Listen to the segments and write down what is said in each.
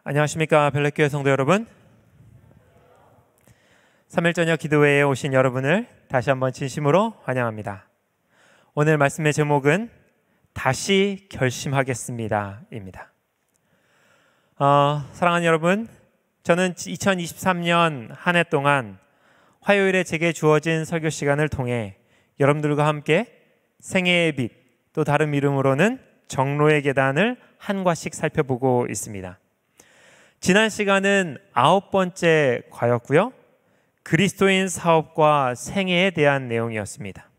안녕하십니까 별내교회 성도 여러분. 3일 저녁 기도회에 오신 여러분을 다시 한번 진심으로 환영합니다. 오늘 말씀의 제목은 다시 결심하겠습니다 입니다. 사랑하는 여러분, 저는 2023년 한 해 동안 화요일에 제게 주어진 설교 시간을 통해 여러분들과 함께 생애의 빛, 또 다른 이름으로는 정로의 계단을 한 과씩 살펴보고 있습니다. 지난 시간은 9번째 과였고요. 그리스도인 사업과 생애에 대한 내용이었습니다.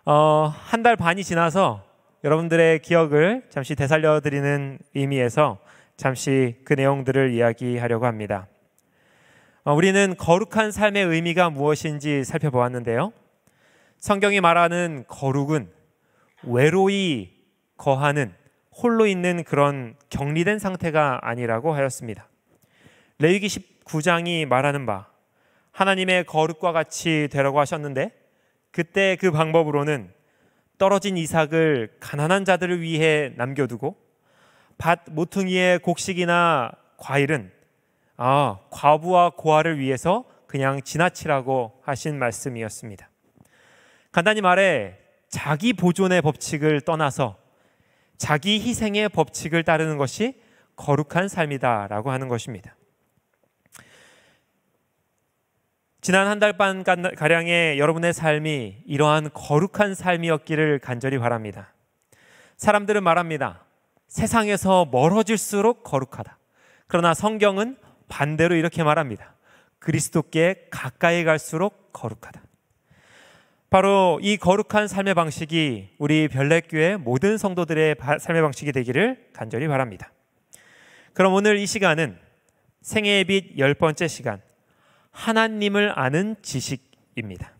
한 달 반이 지나서 여러분들의 기억을 잠시 되살려드리는 의미에서 잠시 그 내용들을 이야기하려고 합니다. 우리는 거룩한 삶의 의미가 무엇인지 살펴보았는데요. 성경이 말하는 거룩은 외로이 거하는, 홀로 있는 그런 격리된 상태가 아니라고 하였습니다. 레위기 19장이 말하는 바 하나님의 거룩과 같이 되라고 하셨는데, 그때 그 방법으로는 떨어진 이삭을 가난한 자들을 위해 남겨두고 밭 모퉁이의 곡식이나 과일은 과부와 고아를 위해서 그냥 지나치라고 하신 말씀이었습니다. 간단히 말해 자기 보존의 법칙을 떠나서 자기 희생의 법칙을 따르는 것이 거룩한 삶이다라고 하는 것입니다. 지난 한 달 반 가량의 여러분의 삶이 이러한 거룩한 삶이었기를 간절히 바랍니다. 사람들은 말합니다. 세상에서 멀어질수록 거룩하다. 그러나 성경은 반대로 이렇게 말합니다. 그리스도께 가까이 갈수록 거룩하다. 바로 이 거룩한 삶의 방식이 우리 별내교회 모든 성도들의 삶의 방식이 되기를 간절히 바랍니다. 그럼 오늘 이 시간은 생애의 빛 10번째 시간, 하나님을 아는 지식입니다.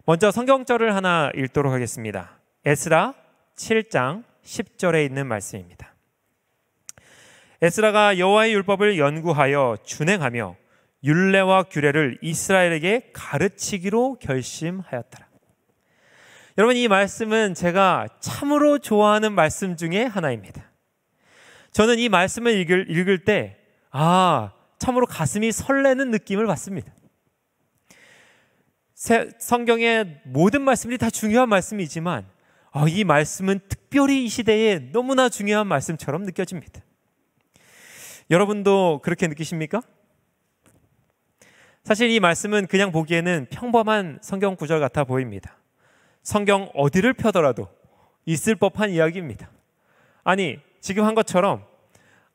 먼저 성경절을 하나 읽도록 하겠습니다. 에스라 7장 10절에 있는 말씀입니다. 에스라가 여호와의 율법을 연구하여 준행하며 율례와 규례를 이스라엘에게 가르치기로 결심하였더라. 여러분, 이 말씀은 제가 참으로 좋아하는 말씀 중에 하나입니다. 저는 이 말씀을 읽을 때 참으로 가슴이 설레는 느낌을 받습니다. 성경의 모든 말씀들이 다 중요한 말씀이지만 이 말씀은 특별히 이 시대에 너무나 중요한 말씀처럼 느껴집니다. 여러분도 그렇게 느끼십니까? 사실 이 말씀은 그냥 보기에는 평범한 성경 구절 같아 보입니다. 성경 어디를 펴더라도 있을 법한 이야기입니다. 아니, 지금 한 것처럼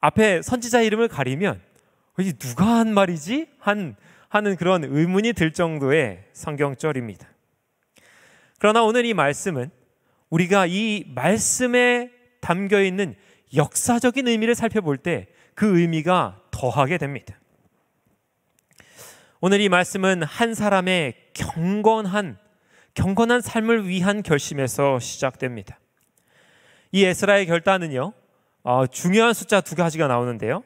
앞에 선지자 이름을 가리면 이게 누가 한 말이지? 하는 그런 의문이 들 정도의 성경절입니다. 그러나 오늘 이 말씀은 우리가 이 말씀에 담겨있는 역사적인 의미를 살펴볼 때 그 의미가 더하게 됩니다. 오늘 이 말씀은 한 사람의 경건한 삶을 위한 결심에서 시작됩니다. 이 에스라의 결단은요, 중요한 숫자 두 가지가 나오는데요.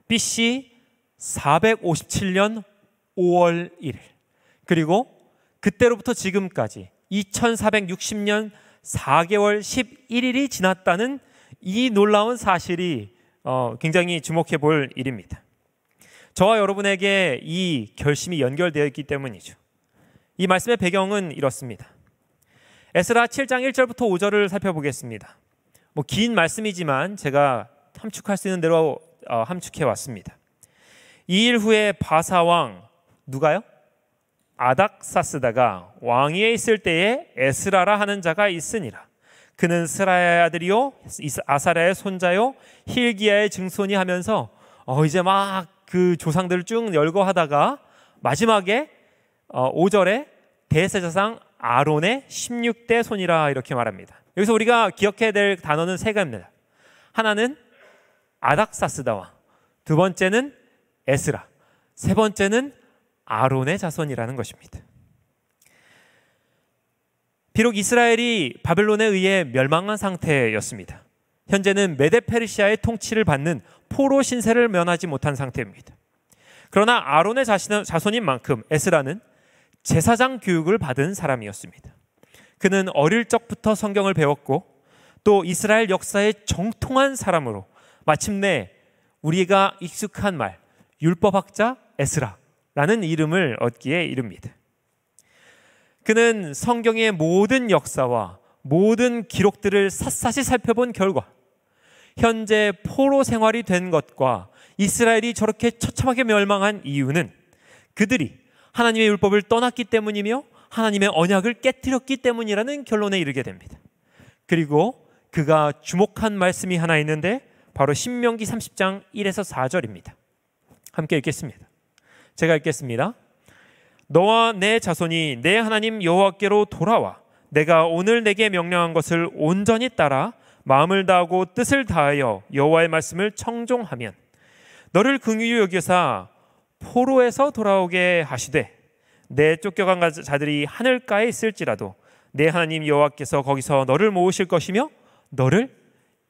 BC 457년 5월 1일, 그리고 그때로부터 지금까지 2460년 4개월 11일이 지났다는 이 놀라운 사실이 굉장히 주목해 볼 일입니다. 저와 여러분에게 이 결심이 연결되어 있기 때문이죠. 이 말씀의 배경은 이렇습니다. 에스라 7장 1절부터 5절을 살펴보겠습니다. 긴 말씀이지만 제가 함축할 수 있는 대로 함축해 왔습니다. 2일 후에 바사왕, 누가요? 아닥사스다가 왕위에 있을 때에 에스라라 하는 자가 있으니라. 그는 스라야의 아들이요 아사랴의 손자요 힐기야의 증손이 하면서 이제 막 그 조상들을 쭉 열거하다가 마지막에 5절에 대제사장 아론의 16대 손이라 이렇게 말합니다. 여기서 우리가 기억해야 될 단어는 세 가지입니다. 하나는 아닥사스다와, 두 번째는 에스라, 세 번째는 아론의 자손이라는 것입니다. 비록 이스라엘이 바벨론에 의해 멸망한 상태였습니다. 현재는 메데페르시아의 통치를 받는 포로 신세를 면하지 못한 상태입니다. 그러나 아론의 자손인 만큼 에스라는 제사장 교육을 받은 사람이었습니다. 그는 어릴 적부터 성경을 배웠고 또 이스라엘 역사의 정통한 사람으로 마침내 우리가 익숙한 말, 율법학자 에스라라는 이름을 얻기에 이릅니다. 그는 성경의 모든 역사와 모든 기록들을 샅샅이 살펴본 결과 현재 포로 생활이 된 것과 이스라엘이 저렇게 처참하게 멸망한 이유는 그들이 하나님의 율법을 떠났기 때문이며 하나님의 언약을 깨뜨렸기 때문이라는 결론에 이르게 됩니다. 그리고 그가 주목한 말씀이 하나 있는데 바로 신명기 30장 1에서 4절입니다. 함께 읽겠습니다. 제가 읽겠습니다. 너와 내 자손이 내 하나님 여호와께로 돌아와 내가 오늘 내게 명령한 것을 온전히 따라 마음을 다하고 뜻을 다하여 여호와의 말씀을 청종하면 너를 긍휼히 여기사 포로에서 돌아오게 하시되 내 쫓겨간 자들이 하늘가에 있을지라도 내 하나님 여호와께서 거기서 너를 모으실 것이며 너를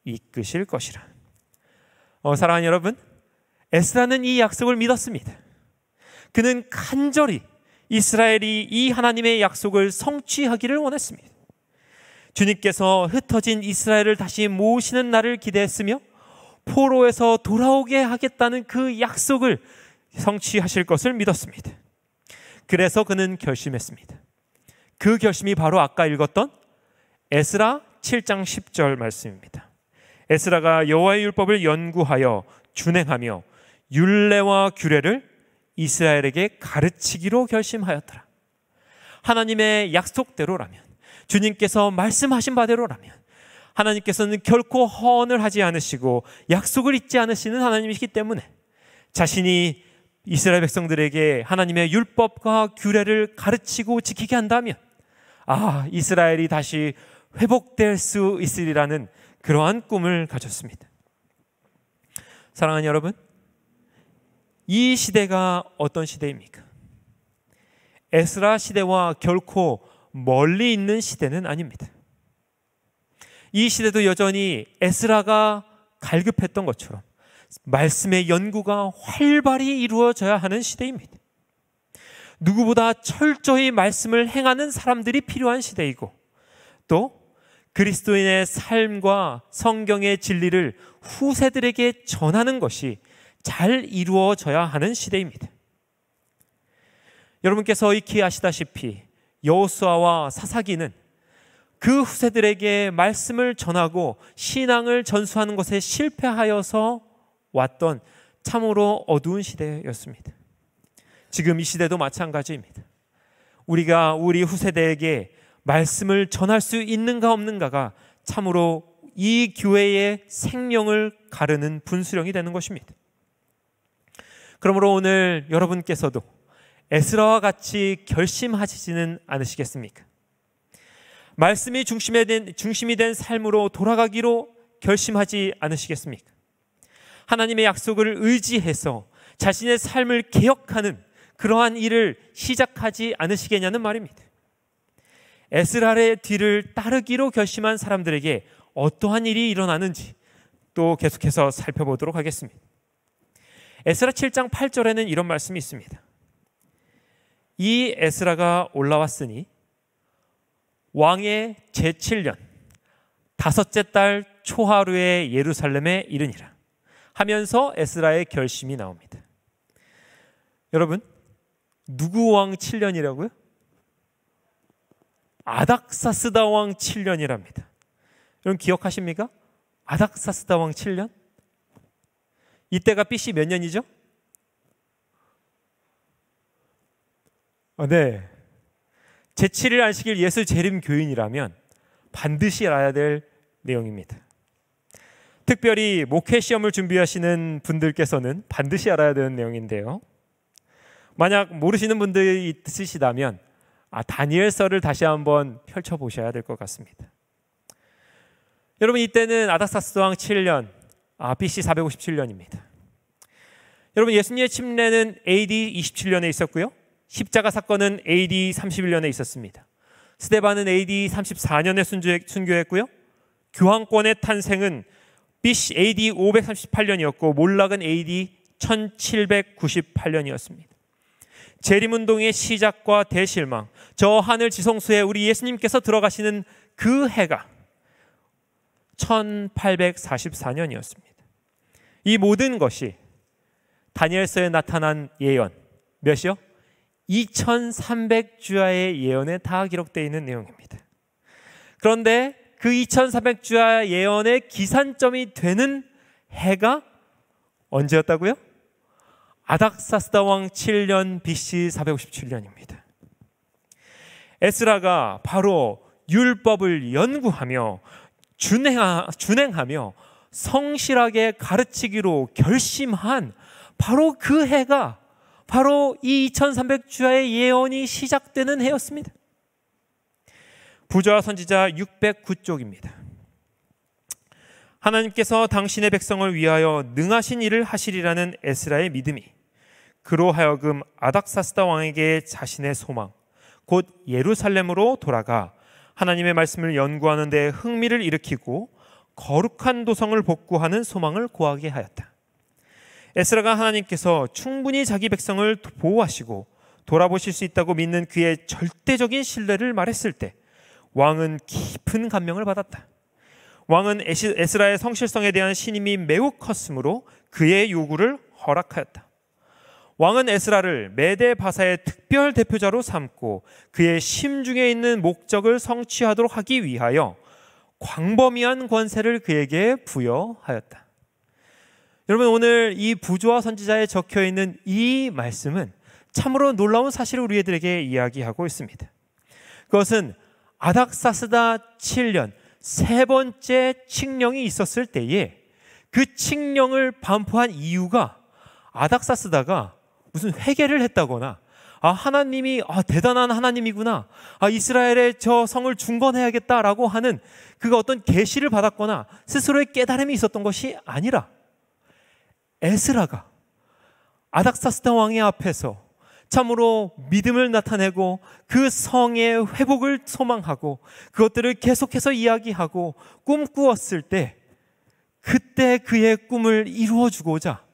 이끄실 것이라. 사랑하는 여러분, 에스라는 이 약속을 믿었습니다. 그는 간절히 이스라엘이 이 하나님의 약속을 성취하기를 원했습니다. 주님께서 흩어진 이스라엘을 다시 모으시는 날을 기대했으며 포로에서 돌아오게 하겠다는 그 약속을 성취하실 것을 믿었습니다. 그래서 그는 결심했습니다. 그 결심이 바로 아까 읽었던 에스라 7장 10절 말씀입니다. 에스라가 여호와의 율법을 연구하여 준행하며 율례와 규례를 이스라엘에게 가르치기로 결심하였더라. 하나님의 약속대로라면, 주님께서 말씀하신 바대로라면 하나님께서는 결코 허언을 하지 않으시고 약속을 잊지 않으시는 하나님이시기 때문에 자신이 이스라엘 백성들에게 하나님의 율법과 규례를 가르치고 지키게 한다면 이스라엘이 다시 회복될 수 있으리라는 그러한 꿈을 가졌습니다. 사랑하는 여러분, 이 시대가 어떤 시대입니까? 에스라 시대와 결코 멀리 있는 시대는 아닙니다. 이 시대도 여전히 에스라가 갈급했던 것처럼 말씀의 연구가 활발히 이루어져야 하는 시대입니다. 누구보다 철저히 말씀을 행하는 사람들이 필요한 시대이고 또 그리스도인의 삶과 성경의 진리를 후세들에게 전하는 것이 잘 이루어져야 하는 시대입니다. 여러분께서 익히 아시다시피 여호수아와 사사기는 그 후세들에게 말씀을 전하고 신앙을 전수하는 것에 실패하여서 왔던 참으로 어두운 시대였습니다. 지금 이 시대도 마찬가지입니다. 우리가 우리 후세대에게 말씀을 전할 수 있는가 없는가가 참으로 이 교회의 생명을 가르는 분수령이 되는 것입니다. 그러므로 오늘 여러분께서도 에스라와 같이 결심하시지는 않으시겠습니까? 말씀이 중심이 된 삶으로 돌아가기로 결심하지 않으시겠습니까? 하나님의 약속을 의지해서 자신의 삶을 개혁하는 그러한 일을 시작하지 않으시겠냐는 말입니다. 에스라의 뒤를 따르기로 결심한 사람들에게 어떠한 일이 일어나는지 또 계속해서 살펴보도록 하겠습니다. 에스라 7장 8절에는 이런 말씀이 있습니다. 이 에스라가 올라왔으니 왕의 제7년 다섯째 달 초하루에 예루살렘에 이르니라 하면서 에스라의 결심이 나옵니다. 여러분, 누구 왕 7년이라고요? 아닥사스다 왕 7년이랍니다. 여러분 기억하십니까? 아닥사스다 왕 7년? 이때가 BC 몇 년이죠? 네. 제7일 안식일 예수 재림 교인이라면 반드시 알아야 될 내용입니다. 특별히 목회 시험을 준비하시는 분들께서는 반드시 알아야 되는 내용인데요. 만약 모르시는 분들이 있으시다면 다니엘서를 다시 한번 펼쳐보셔야 될 것 같습니다. 여러분 이때는 아닥사스 왕 7년 BC 457년입니다. 여러분 예수님의 침례는 AD 27년에 있었고요. 십자가 사건은 AD 31년에 있었습니다. 스데반은 AD 34년에 순교했고요. 교황권의 탄생은 BC AD 538년이었고 몰락은 AD 1798년이었습니다. 재림운동의 시작과 대실망, 저 하늘 지성소에 우리 예수님께서 들어가시는 그 해가 1844년이었습니다. 이 모든 것이 다니엘서에 나타난 예언 몇이요? 2300주야의 예언에 다 기록되어 있는 내용입니다. 그런데 그 2300주야 예언의 기산점이 되는 해가 언제였다고요? 아닥사스다 왕 7년 BC 457년입니다. 에스라가 바로 율법을 연구하며 준행하며 성실하게 가르치기로 결심한 바로 그 해가 바로 이 2300주야의 예언이 시작되는 해였습니다. 부조와 선지자 609쪽입니다. 하나님께서 당신의 백성을 위하여 능하신 일을 하시리라는 에스라의 믿음이 그로 하여금 아닥사스다 왕에게 자신의 소망 곧 예루살렘으로 돌아가 하나님의 말씀을 연구하는 데 흥미를 일으키고 거룩한 도성을 복구하는 소망을 고하게 하였다. 에스라가 하나님께서 충분히 자기 백성을 보호하시고 돌아보실 수 있다고 믿는 그의 절대적인 신뢰를 말했을 때 왕은 깊은 감명을 받았다. 왕은 에스라의 성실성에 대한 신임이 매우 컸으므로 그의 요구를 허락하였다. 왕은 에스라를 메데 바사의 특별 대표자로 삼고 그의 심중에 있는 목적을 성취하도록 하기 위하여 광범위한 권세를 그에게 부여하였다. 여러분, 오늘 이 부조와 선지자에 적혀 있는 이 말씀은 참으로 놀라운 사실을 우리들에게 이야기하고 있습니다. 그것은 아닥사스다 7년 세 번째 칙령이 있었을 때에 그 칙령을 반포한 이유가 아닥사스다가 무슨 회개를 했다거나 하나님이 대단한 하나님이구나, 이스라엘의 저 성을 중건해야겠다라고 하는 그가 어떤 계시를 받았거나 스스로의 깨달음이 있었던 것이 아니라 에스라가 아닥사스다 왕의 앞에서 참으로 믿음을 나타내고 그 성의 회복을 소망하고 그것들을 계속해서 이야기하고 꿈꾸었을 때 그때 그의 꿈을 이루어주고자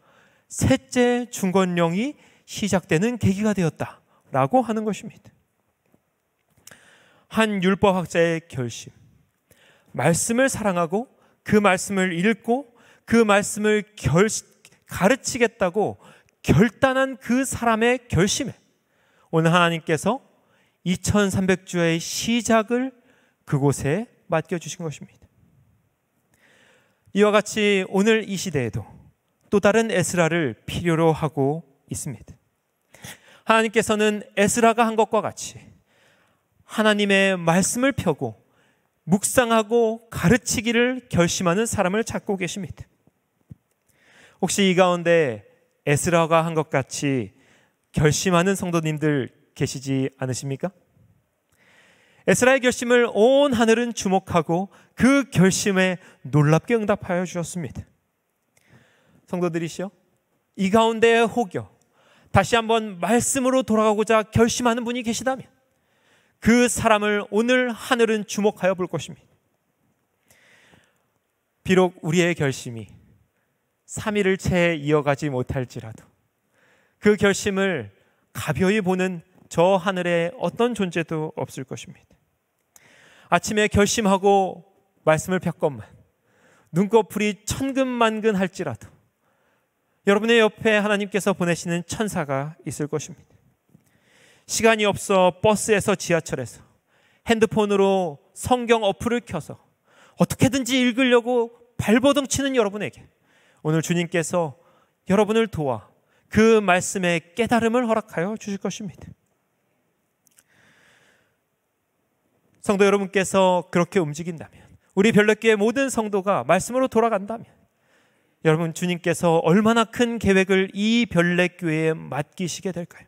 셋째 중건령이 시작되는 계기가 되었다라고 하는 것입니다. 한 율법학자의 결심, 말씀을 사랑하고 그 말씀을 읽고 그 말씀을 가르치겠다고 결단한 그 사람의 결심에 오늘 하나님께서 2300주의 시작을 그곳에 맡겨주신 것입니다. 이와 같이 오늘 이 시대에도 또 다른 에스라를 필요로 하고 있습니다. 하나님께서는 에스라가 한 것과 같이 하나님의 말씀을 펴고 묵상하고 가르치기를 결심하는 사람을 찾고 계십니다. 혹시 이 가운데 에스라가 한 것 같이 결심하는 성도님들 계시지 않으십니까? 에스라의 결심을 온 하늘은 주목하고 그 결심에 놀랍게 응답하여 주셨습니다. 성도들이시여, 이 가운데 혹여 다시 한번 말씀으로 돌아가고자 결심하는 분이 계시다면 그 사람을 오늘 하늘은 주목하여 볼 것입니다. 비록 우리의 결심이 3일을 채 이어가지 못할지라도 그 결심을 가벼이 보는 저 하늘에 어떤 존재도 없을 것입니다. 아침에 결심하고 말씀을 폈건만 눈꺼풀이 천근만근 할지라도 여러분의 옆에 하나님께서 보내시는 천사가 있을 것입니다. 시간이 없어 버스에서 지하철에서 핸드폰으로 성경 어플을 켜서 어떻게든지 읽으려고 발버둥 치는 여러분에게 오늘 주님께서 여러분을 도와 그 말씀의 깨달음을 허락하여 주실 것입니다. 성도 여러분께서 그렇게 움직인다면, 우리 별내교회 모든 성도가 말씀으로 돌아간다면 여러분, 주님께서 얼마나 큰 계획을 이 별내교회에 맡기시게 될까요?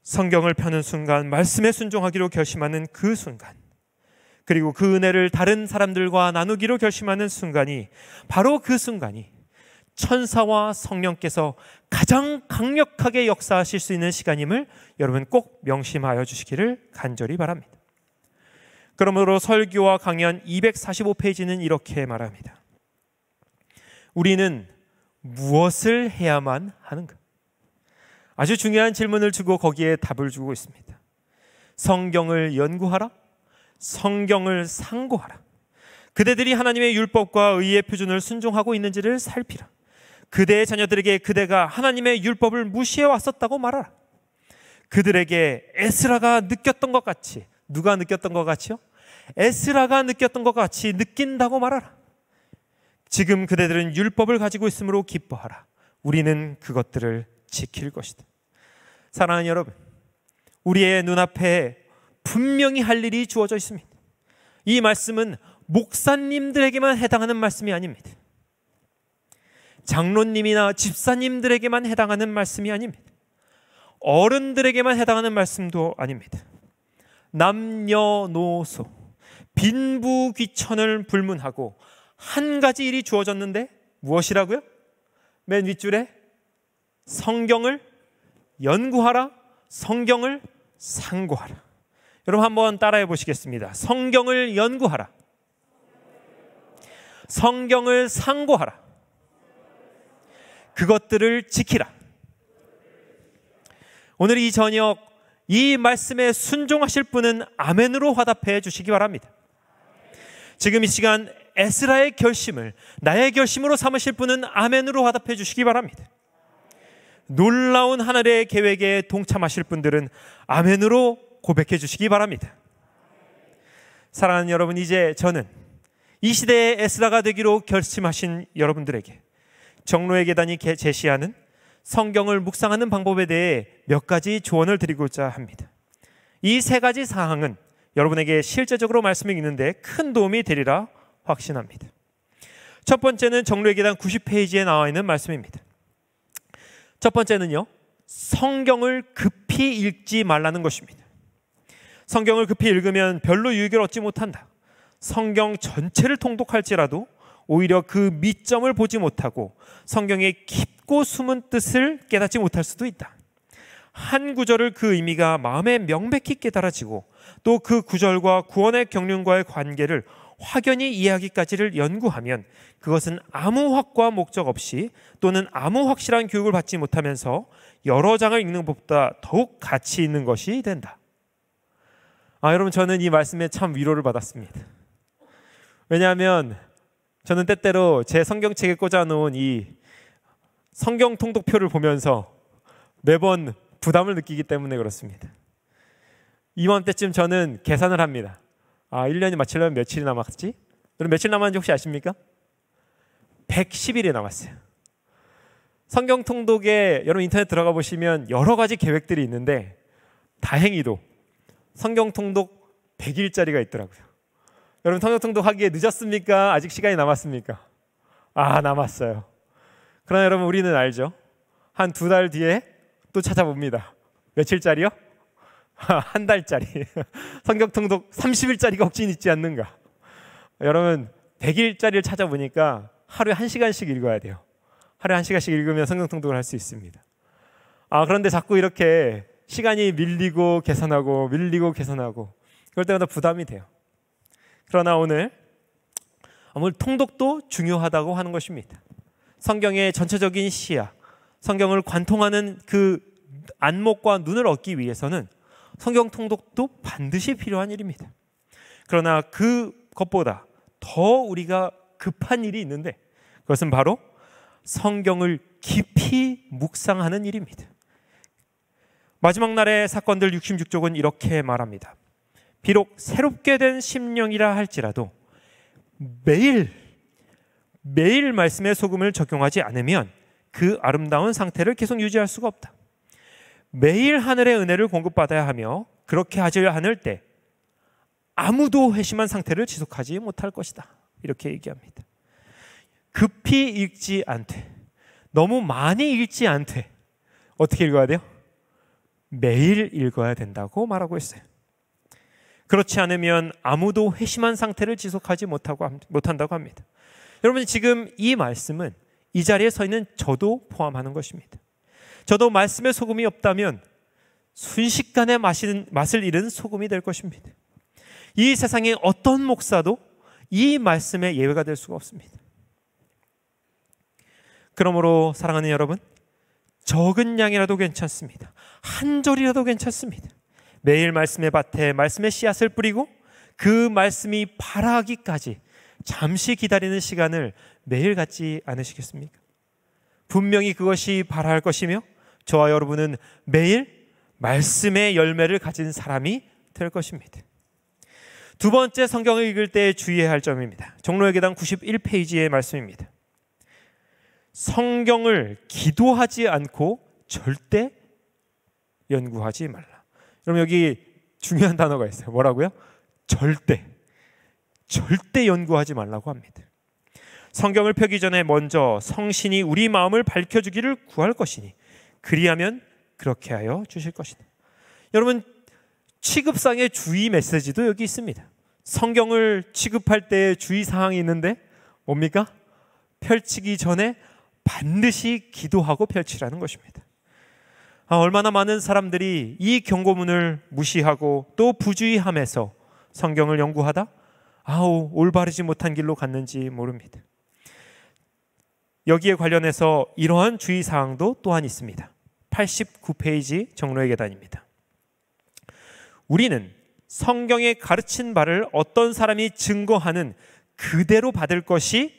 성경을 펴는 순간, 말씀에 순종하기로 결심하는 그 순간, 그리고 그 은혜를 다른 사람들과 나누기로 결심하는 순간이 바로 그 순간이 천사와 성령께서 가장 강력하게 역사하실 수 있는 시간임을 여러분 꼭 명심하여 주시기를 간절히 바랍니다. 그러므로 설교와 강연 245페이지는 이렇게 말합니다. 우리는 무엇을 해야만 하는가? 아주 중요한 질문을 주고 거기에 답을 주고 있습니다. 성경을 연구하라, 성경을 상고하라. 그대들이 하나님의 율법과 의의 표준을 순종하고 있는지를 살피라. 그대의 자녀들에게 그대가 하나님의 율법을 무시해 왔었다고 말하라. 그들에게 에스라가 느꼈던 것 같이, 누가 느꼈던 것 같이요? 에스라가 느꼈던 것 같이 느낀다고 말하라. 지금 그대들은 율법을 가지고 있으므로 기뻐하라. 우리는 그것들을 지킬 것이다. 사랑하는 여러분, 우리의 눈앞에 분명히 할 일이 주어져 있습니다. 이 말씀은 목사님들에게만 해당하는 말씀이 아닙니다. 장로님이나 집사님들에게만 해당하는 말씀이 아닙니다. 어른들에게만 해당하는 말씀도 아닙니다. 남녀노소, 빈부귀천을 불문하고 한 가지 일이 주어졌는데 무엇이라고요? 맨 윗줄에 성경을 연구하라, 성경을 상고하라. 여러분 한번 따라해 보시겠습니다. 성경을 연구하라, 성경을 상고하라, 그것들을 지키라. 오늘 이 저녁 이 말씀에 순종하실 분은 아멘으로 화답해 주시기 바랍니다. 지금 이 시간 에스라의 결심을 나의 결심으로 삼으실 분은 아멘으로 화답해 주시기 바랍니다. 놀라운 하늘의 계획에 동참하실 분들은 아멘으로 고백해 주시기 바랍니다. 사랑하는 여러분, 이제 저는 이 시대의 에스라가 되기로 결심하신 여러분들에게 정로의 계단이 제시하는 성경을 묵상하는 방법에 대해 몇 가지 조언을 드리고자 합니다. 이 세 가지 사항은 여러분에게 실제적으로 말씀을 읽는데 큰 도움이 되리라 확신합니다. 첫 번째는 정로의 계단 90페이지에 나와 있는 말씀입니다. 첫 번째는요, 성경을 급히 읽지 말라는 것입니다. 성경을 급히 읽으면 별로 유익을 얻지 못한다. 성경 전체를 통독할지라도 오히려 그 미점을 보지 못하고 성경의 깊고 숨은 뜻을 깨닫지 못할 수도 있다. 한 구절을 그 의미가 마음에 명백히 깨달아지고 또 그 구절과 구원의 경륜과의 관계를 확연히 이해하기까지를 연구하면 그것은 아무 확과 목적 없이 또는 아무 확실한 교육을 받지 못하면서 여러 장을 읽는 것보다 더욱 가치 있는 것이 된다. 여러분, 저는 이 말씀에 참 위로를 받았습니다. 왜냐하면 저는 때때로 제 성경책에 꽂아놓은 이 성경 통독표를 보면서 매번 부담을 느끼기 때문에 그렇습니다. 이맘때쯤 저는 계산을 합니다. 1년이 마치려면 며칠이 남았지? 여러분 며칠 남았는지 혹시 아십니까? 110일이 남았어요. 성경 통독에 여러분 인터넷 들어가 보시면 여러 가지 계획들이 있는데 다행히도 성경 통독 100일짜리가 있더라고요. 여러분 성경 통독 하기에 늦었습니까? 아직 시간이 남았습니까? 남았어요. 그러나 여러분 우리는 알죠? 한 2달 뒤에 또 찾아봅니다. 며칠짜리요? 한 달짜리. 성경 통독 30일짜리가 혹시 있지 않는가? 여러분 100일짜리를 찾아보니까 하루에 1시간씩 읽어야 돼요. 하루에 1시간씩 읽으면 성경 통독을 할 수 있습니다. 그런데 자꾸 이렇게 시간이 밀리고 계산하고 그럴 때마다 부담이 돼요. 그러나 오늘 통독도 중요하다고 하는 것입니다. 성경의 전체적인 시야, 성경을 관통하는 그 안목과 눈을 얻기 위해서는 성경 통독도 반드시 필요한 일입니다. 그러나 그것보다 더 우리가 급한 일이 있는데 그것은 바로 성경을 깊이 묵상하는 일입니다. 마지막 날의 사건들 66쪽은 이렇게 말합니다. 비록 새롭게 된 심령이라 할지라도 매일 말씀의 소금을 적용하지 않으면 그 아름다운 상태를 계속 유지할 수가 없다. 매일 하늘의 은혜를 공급받아야 하며 그렇게 하지 않을 때 아무도 회심한 상태를 지속하지 못할 것이다. 이렇게 얘기합니다. 급히 읽지 않되, 너무 많이 읽지 않되 어떻게 읽어야 돼요? 매일 읽어야 된다고 말하고 있어요. 그렇지 않으면 아무도 회심한 상태를 지속하지 못한다고 합니다. 여러분 지금 이 말씀은 이 자리에 서 있는 저도 포함하는 것입니다. 저도 말씀에 소금이 없다면 순식간에 맛을 잃은 소금이 될 것입니다. 이 세상에 어떤 목사도 이 말씀에 예외가 될 수가 없습니다. 그러므로 사랑하는 여러분, 적은 양이라도 괜찮습니다. 한 절이라도 괜찮습니다. 매일 말씀의 밭에 말씀의 씨앗을 뿌리고 그 말씀이 발하기까지 잠시 기다리는 시간을 매일 갖지 않으시겠습니까? 분명히 그것이 바랄 것이며 저와 여러분은 매일 말씀의 열매를 가진 사람이 될 것입니다. 두 번째, 성경을 읽을 때 주의해야 할 점입니다. 종로의 계단 91페이지의 말씀입니다. 성경을 기도하지 않고 절대 연구하지 말라. 여러분, 여기 중요한 단어가 있어요. 뭐라고요? 절대 연구하지 말라고 합니다. 성경을 펴기 전에 먼저 성신이 우리 마음을 밝혀주기를 구할 것이니 그리하면 그렇게 하여 주실 것이다. 여러분, 취급상의 주의 메시지도 여기 있습니다. 성경을 취급할 때 주의사항이 있는데 뭡니까? 펼치기 전에 반드시 기도하고 펼치라는 것입니다. 얼마나 많은 사람들이 이 경고문을 무시하고 또 부주의함에서 성경을 연구하다 올바르지 못한 길로 갔는지 모릅니다. 여기에 관련해서 이러한 주의사항도 또한 있습니다. 89페이지 종로의 계단입니다. 우리는 성경에 가르친 바를 어떤 사람이 증거하는 그대로 받을 것이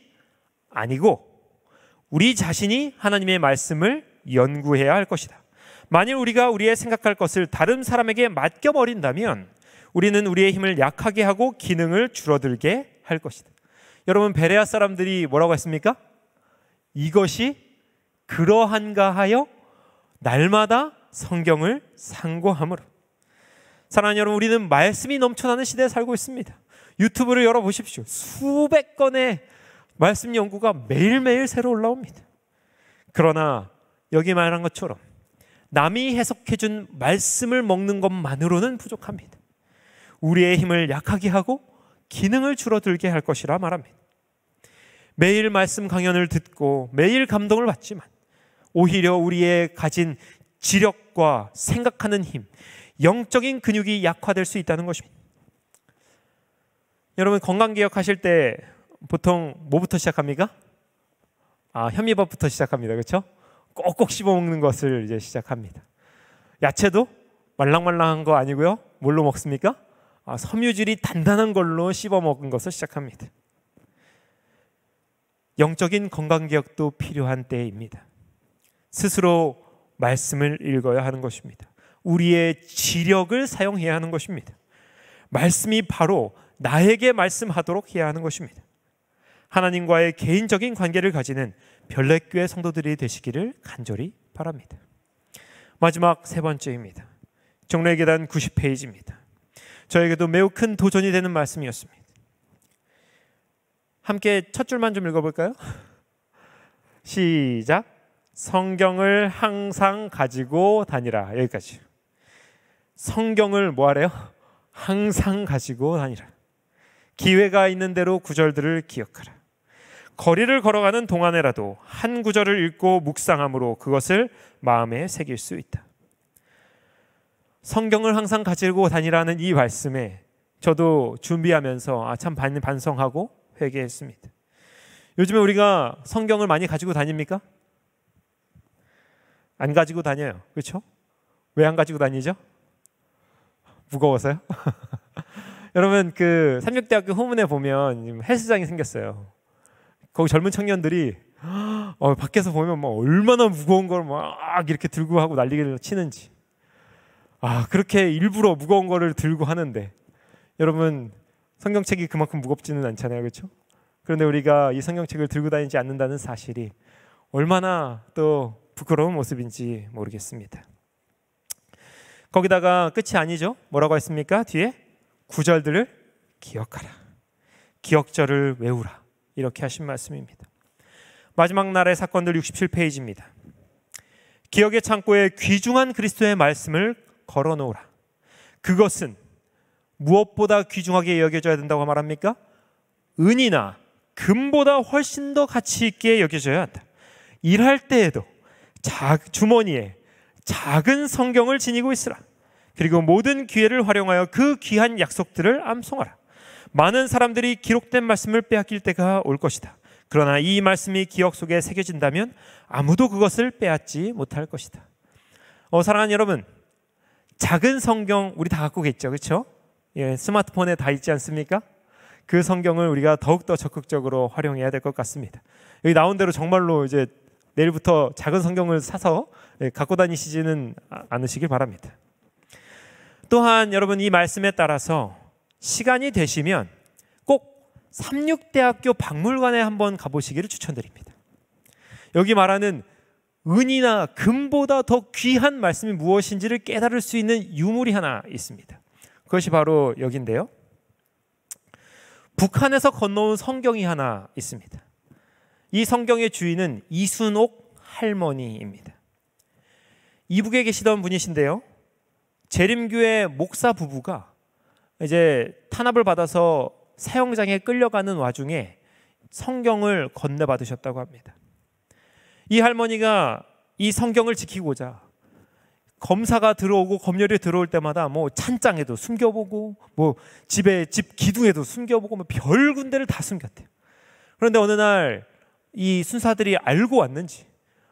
아니고 우리 자신이 하나님의 말씀을 연구해야 할 것이다. 만일 우리가 우리의 생각할 것을 다른 사람에게 맡겨버린다면 우리는 우리의 힘을 약하게 하고 기능을 줄어들게 할 것이다. 여러분, 베레아 사람들이 뭐라고 했습니까? 이것이 그러한가 하여 날마다 성경을 상고하므로. 사랑하는 여러분, 우리는 말씀이 넘쳐나는 시대에 살고 있습니다. 유튜브를 열어보십시오. 수백 건의 말씀 연구가 매일매일 새로 올라옵니다. 그러나 여기 말한 것처럼 남이 해석해준 말씀을 먹는 것만으로는 부족합니다. 우리의 힘을 약하게 하고 기능을 줄어들게 할 것이라 말합니다. 매일 말씀 강연을 듣고 매일 감동을 받지만 오히려 우리의 가진 지력과 생각하는 힘, 영적인 근육이 약화될 수 있다는 것입니다. 여러분, 건강개혁 하실 때 보통 뭐부터 시작합니까? 현미밥부터 시작합니다. 그렇죠? 꼭꼭 씹어 먹는 것을 이제 시작합니다. 야채도 말랑말랑한 거 아니고요. 뭘로 먹습니까? 섬유질이 단단한 걸로 씹어 먹은 것을 시작합니다. 영적인 건강개혁도 필요한 때입니다. 스스로 말씀을 읽어야 하는 것입니다. 우리의 지력을 사용해야 하는 것입니다. 말씀이 바로 나에게 말씀하도록 해야 하는 것입니다. 하나님과의 개인적인 관계를 가지는 별내교회 성도들이 되시기를 간절히 바랍니다. 마지막 세 번째입니다. 종로의 계단 90페이지입니다. 저에게도 매우 큰 도전이 되는 말씀이었습니다. 함께 첫 줄만 좀 읽어볼까요? 시작. 성경을 항상 가지고 다니라. 여기까지. 성경을 뭐하래요? 항상 가지고 다니라. 기회가 있는 대로 구절들을 기억하라. 거리를 걸어가는 동안에라도 한 구절을 읽고 묵상함으로 그것을 마음에 새길 수 있다. 성경을 항상 가지고 다니라는 이 말씀에 저도 준비하면서 참 반성하고 회개했습니다. 요즘에 우리가 성경을 많이 가지고 다닙니까? 안 가지고 다녀요. 그렇죠? 왜 안 가지고 다니죠? 무거워서요? 여러분, 그 삼육대학교 후문에 보면 헬스장이 생겼어요. 거기 젊은 청년들이 밖에서 보면 뭐 얼마나 무거운 걸 막 이렇게 들고 하고 난리를 치는지. 그렇게 일부러 무거운 거를 들고 하는데 여러분, 성경책이 그만큼 무겁지는 않잖아요. 그렇죠? 그런데 우리가 이 성경책을 들고 다니지 않는다는 사실이 얼마나 또 부끄러운 모습인지 모르겠습니다. 거기다가 끝이 아니죠. 뭐라고 했습니까? 뒤에 구절들을 기억하라. 기억절을 외우라. 이렇게 하신 말씀입니다. 마지막 날의 사건들 67페이지입니다. 기억의 창고에 귀중한 그리스도의 말씀을 걸어놓으라. 그것은 무엇보다 귀중하게 여겨져야 된다고 말합니까? 은이나 금보다 훨씬 더 가치 있게 여겨져야 한다. 일할 때에도 주머니에 작은 성경을 지니고 있으라. 그리고 모든 기회를 활용하여 그 귀한 약속들을 암송하라. 많은 사람들이 기록된 말씀을 빼앗길 때가 올 것이다. 그러나 이 말씀이 기억 속에 새겨진다면 아무도 그것을 빼앗지 못할 것이다. 사랑하는 여러분, 작은 성경 우리 다 갖고 계시죠, 그렇죠? 예, 스마트폰에 다 있지 않습니까? 그 성경을 우리가 더욱더 적극적으로 활용해야 될 것 같습니다. 여기 나온 대로 정말로 이제 내일부터 작은 성경을 사서 갖고 다니시지는 않으시길 바랍니다. 또한 여러분, 이 말씀에 따라서 시간이 되시면 꼭 삼육대학교 박물관에 한번 가보시기를 추천드립니다. 여기 말하는 은이나 금보다 더 귀한 말씀이 무엇인지를 깨달을 수 있는 유물이 하나 있습니다. 그것이 바로 여기인데요. 북한에서 건너온 성경이 하나 있습니다. 이 성경의 주인은 이순옥 할머니입니다. 이북에 계시던 분이신데요. 재림교회 목사 부부가 이제 탄압을 받아서 사형장에 끌려가는 와중에 성경을 건네받으셨다고 합니다. 이 할머니가 이 성경을 지키고자 검사가 들어오고 검열이 들어올 때마다 뭐 찬장에도 숨겨보고 뭐 집 기둥에도 숨겨보고 뭐 별 군데를 다 숨겼대요. 그런데 어느 날 이 순사들이 알고 왔는지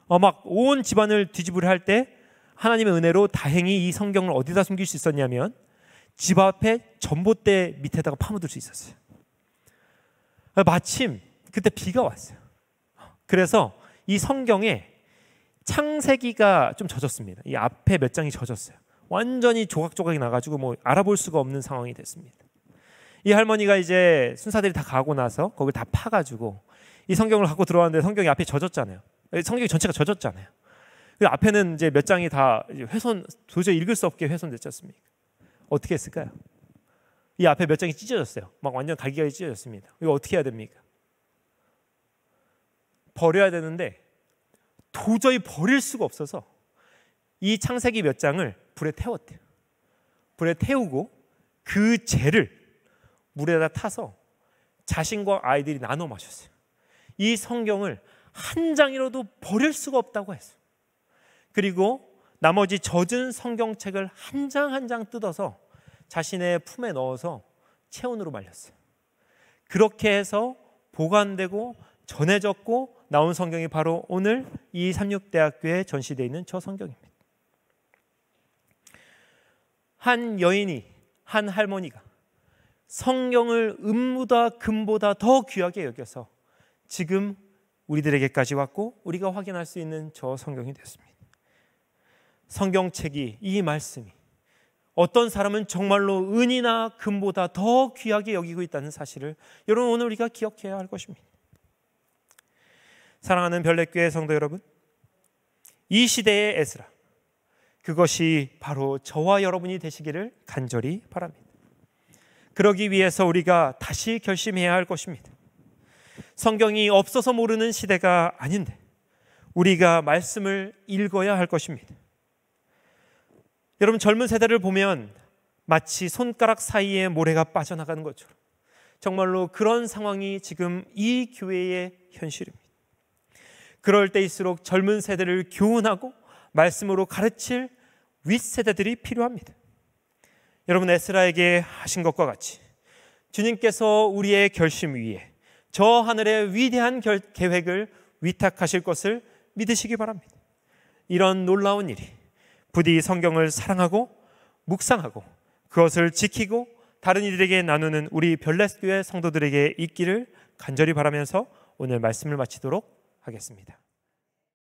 막 온 집안을 뒤집으려 할 때 하나님의 은혜로 다행히 이 성경을 어디다 숨길 수 있었냐면 집 앞에 전봇대 밑에다가 파묻을 수 있었어요. 마침 그때 비가 왔어요. 그래서 이 성경에 창세기가 좀 젖었습니다. 이 앞에 몇 장이 젖었어요. 완전히 조각조각이 나가지고 뭐 알아볼 수가 없는 상황이 됐습니다. 이 할머니가 이제 순사들이 다 가고 나서 거길 다 파가지고 이 성경을 갖고 들어왔는데 성경이 앞에 젖었잖아요. 성경이 전체가 젖었잖아요. 그 앞에는 이제 몇 장이 다 도저히 읽을 수 없게 훼손됐지 않습니까? 어떻게 했을까요? 이 앞에 몇 장이 찢어졌어요. 막 완전 갈기갈기 찢어졌습니다. 이거 어떻게 해야 됩니까? 버려야 되는데 도저히 버릴 수가 없어서 이 창세기 몇 장을 불에 태웠대요. 불에 태우고 그 재를 물에다 타서 자신과 아이들이 나눠 마셨어요. 이 성경을 한 장이라도 버릴 수가 없다고 했어요. 그리고 나머지 젖은 성경책을 한 장 한 장 뜯어서 자신의 품에 넣어서 체온으로 말렸어요. 그렇게 해서 보관되고 전해졌고 나온 성경이 바로 오늘 이 삼육대학교에 전시되어 있는 저 성경입니다. 한 여인이, 한 할머니가 성경을 은보다 금보다 더 귀하게 여겨서 지금 우리들에게까지 왔고 우리가 확인할 수 있는 저 성경이 됐습니다. 성경책이, 이 말씀이 어떤 사람은 정말로 은이나 금보다 더 귀하게 여기고 있다는 사실을 여러분 오늘 우리가 기억해야 할 것입니다. 사랑하는 별내교회 성도 여러분, 이 시대의 에스라, 그것이 바로 저와 여러분이 되시기를 간절히 바랍니다. 그러기 위해서 우리가 다시 결심해야 할 것입니다. 성경이 없어서 모르는 시대가 아닌데 우리가 말씀을 읽어야 할 것입니다. 여러분, 젊은 세대를 보면 마치 손가락 사이에 모래가 빠져나가는 것처럼 정말로 그런 상황이 지금 이 교회의 현실입니다. 그럴 때일수록 젊은 세대를 교훈하고 말씀으로 가르칠 윗세대들이 필요합니다. 여러분, 에스라에게 하신 것과 같이 주님께서 우리의 결심 위에 저 하늘의 위대한 계획을 위탁하실 것을 믿으시기 바랍니다. 이런 놀라운 일이 부디 성경을 사랑하고 묵상하고 그것을 지키고 다른 이들에게 나누는 우리 별내교회 성도들에게 있기를 간절히 바라면서 오늘 말씀을 마치도록 하겠습니다.